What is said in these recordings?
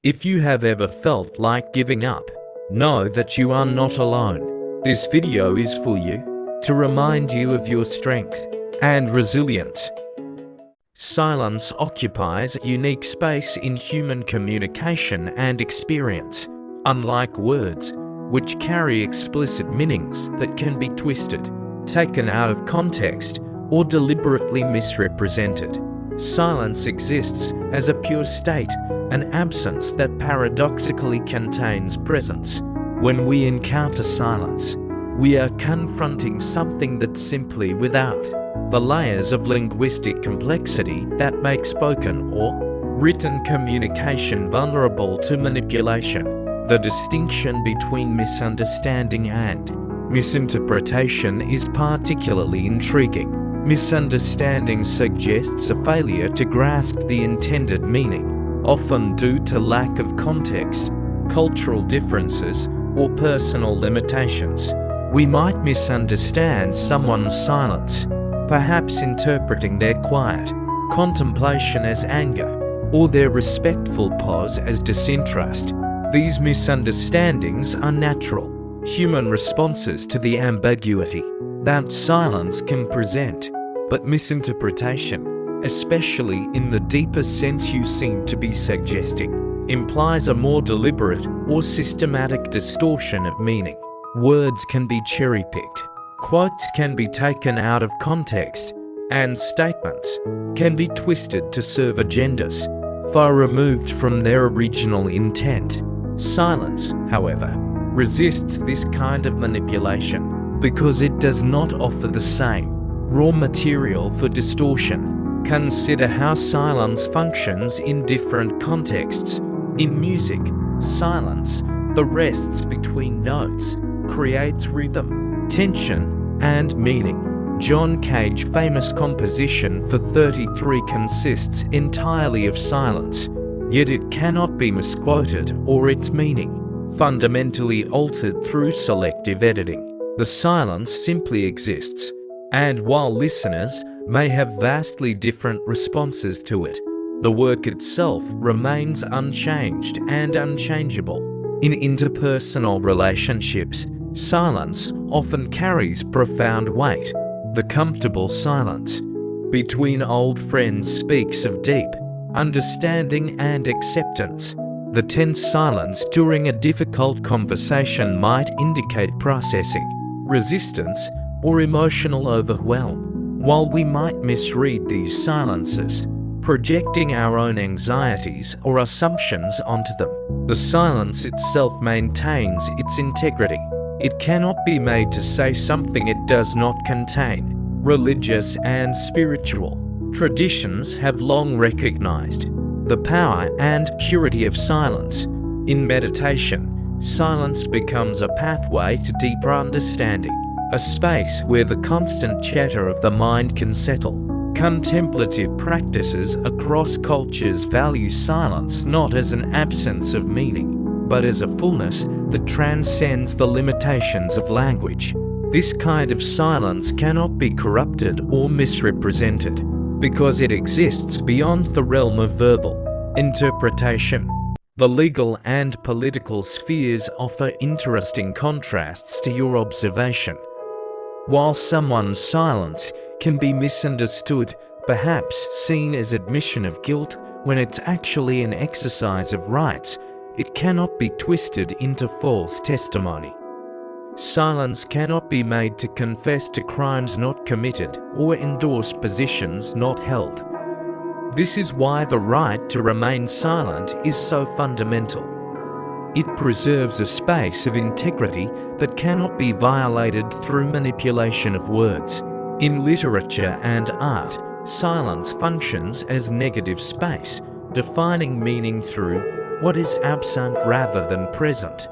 If you have ever felt like giving up, know that you are not alone. This video is for you, to remind you of your strength and resilience. Silence occupies a unique space in human communication and experience, unlike words, which carry explicit meanings that can be twisted, taken out of context, or deliberately misrepresented. Silence exists as a pure state, an absence that paradoxically contains presence. When we encounter silence, we are confronting something that's simply without the layers of linguistic complexity that make spoken or written communication vulnerable to manipulation. The distinction between misunderstanding and misinterpretation is particularly intriguing. Misunderstanding suggests a failure to grasp the intended meaning, often due to lack of context, cultural differences, or personal limitations. We might misunderstand someone's silence, perhaps interpreting their quiet contemplation as anger, or their respectful pause as disinterest. These misunderstandings are natural, human responses to the ambiguity that silence can present, but misinterpretation, especially in the deeper sense you seem to be suggesting, implies a more deliberate or systematic distortion of meaning. Words can be cherry-picked, quotes can be taken out of context, and statements can be twisted to serve agendas far removed from their original intent. Silence, however, resists this kind of manipulation because it does not offer the same raw material for distortion. Consider how silence functions in different contexts. In music, silence, the rests between notes, creates rhythm, tension, and meaning. John Cage's famous composition for 33 consists entirely of silence, yet it cannot be misquoted or its meaning fundamentally altered through selective editing. The silence simply exists, and while listeners may have vastly different responses to it, the work itself remains unchanged and unchangeable. In interpersonal relationships, silence often carries profound weight. The comfortable silence between old friends speaks of deep understanding and acceptance. The tense silence during a difficult conversation might indicate processing, resistance, or emotional overwhelm. While we might misread these silences, projecting our own anxieties or assumptions onto them, the silence itself maintains its integrity. It cannot be made to say something it does not contain. Religious and spiritual traditions have long recognized the power and purity of silence. In meditation, silence becomes a pathway to deeper understanding, a space where the constant chatter of the mind can settle. Contemplative practices across cultures value silence not as an absence of meaning, but as a fullness that transcends the limitations of language. This kind of silence cannot be corrupted or misrepresented, because it exists beyond the realm of verbal interpretation. The legal and political spheres offer interesting contrasts to your observation. While someone's silence can be misunderstood, perhaps seen as admission of guilt when it's actually an exercise of rights, it cannot be twisted into false testimony. Silence cannot be made to confess to crimes not committed or endorse positions not held. This is why the right to remain silent is so fundamental. It preserves a space of integrity that cannot be violated through manipulation of words. In literature and art, silence functions as negative space, defining meaning through what is absent rather than present.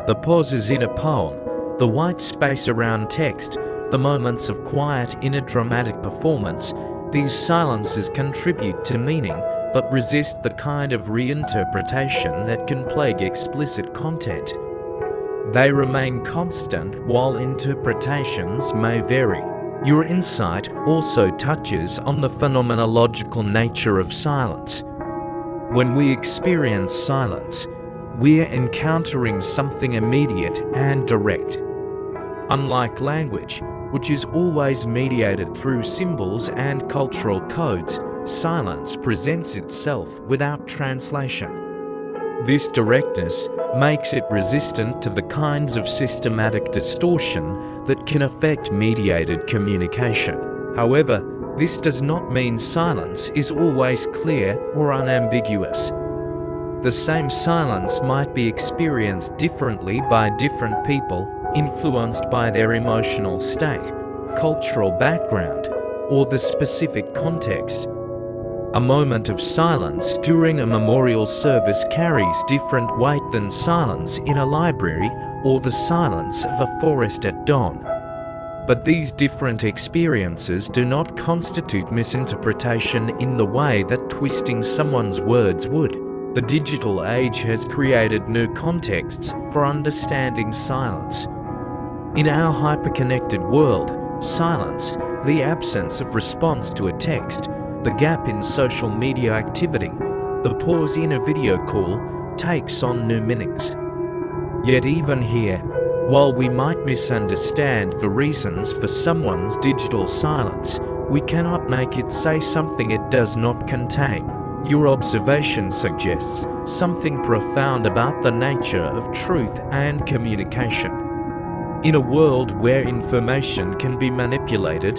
The pauses in a poem, the white space around text, the moments of quiet in a dramatic performance, these silences contribute to meaning but resist the kind of reinterpretation that can plague explicit content. They remain constant while interpretations may vary. Your insight also touches on the phenomenological nature of silence. When we experience silence, we're encountering something immediate and direct. Unlike language, which is always mediated through symbols and cultural codes, silence presents itself without translation. This directness makes it resistant to the kinds of systematic distortion that can affect mediated communication. However, this does not mean silence is always clear or unambiguous. The same silence might be experienced differently by different people, influenced by their emotional state, cultural background, or the specific context. A moment of silence during a memorial service carries different weight than silence in a library or the silence of a forest at dawn. But these different experiences do not constitute misinterpretation in the way that twisting someone's words would. The digital age has created new contexts for understanding silence. In our hyperconnected world, silence, the absence of response to a text, the gap in social media activity, the pause in a video call, takes on new meanings. Yet even here, while we might misunderstand the reasons for someone's digital silence, we cannot make it say something it does not contain. Your observation suggests something profound about the nature of truth and communication. In a world where information can be manipulated,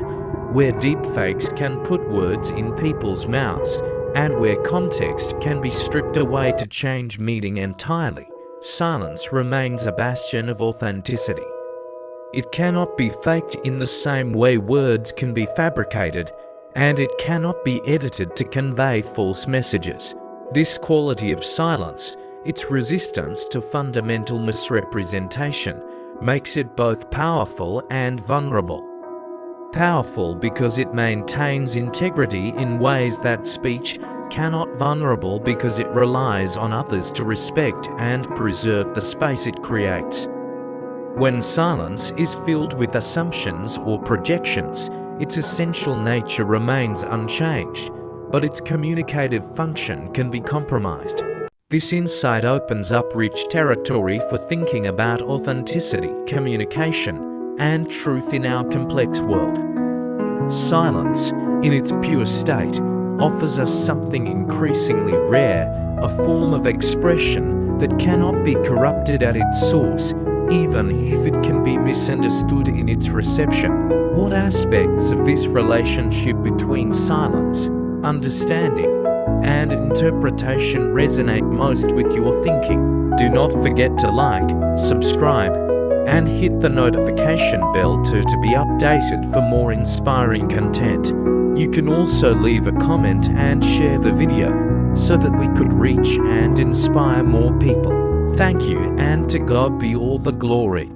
where deepfakes can put words in people's mouths, and where context can be stripped away to change meaning entirely, silence remains a bastion of authenticity. It cannot be faked in the same way words can be fabricated, and it cannot be edited to convey false messages. This quality of silence, its resistance to fundamental misrepresentation, makes it both powerful and vulnerable. Powerful because it maintains integrity in ways that speech cannot, vulnerable because it relies on others to respect and preserve the space it creates. When silence is filled with assumptions or projections, its essential nature remains unchanged, but its communicative function can be compromised. This insight opens up rich territory for thinking about authenticity, communication, and truth in our complex world. Silence, in its pure state, offers us something increasingly rare, a form of expression that cannot be corrupted at its source, even if it can be misunderstood in its reception. What aspects of this relationship between silence, understanding, and interpretation resonate most with your thinking? Do not forget to like, subscribe, and hit the notification bell to be updated for more inspiring content. You can also leave a comment and share the video so that we could reach and inspire more people. Thank you, and to God be all the glory.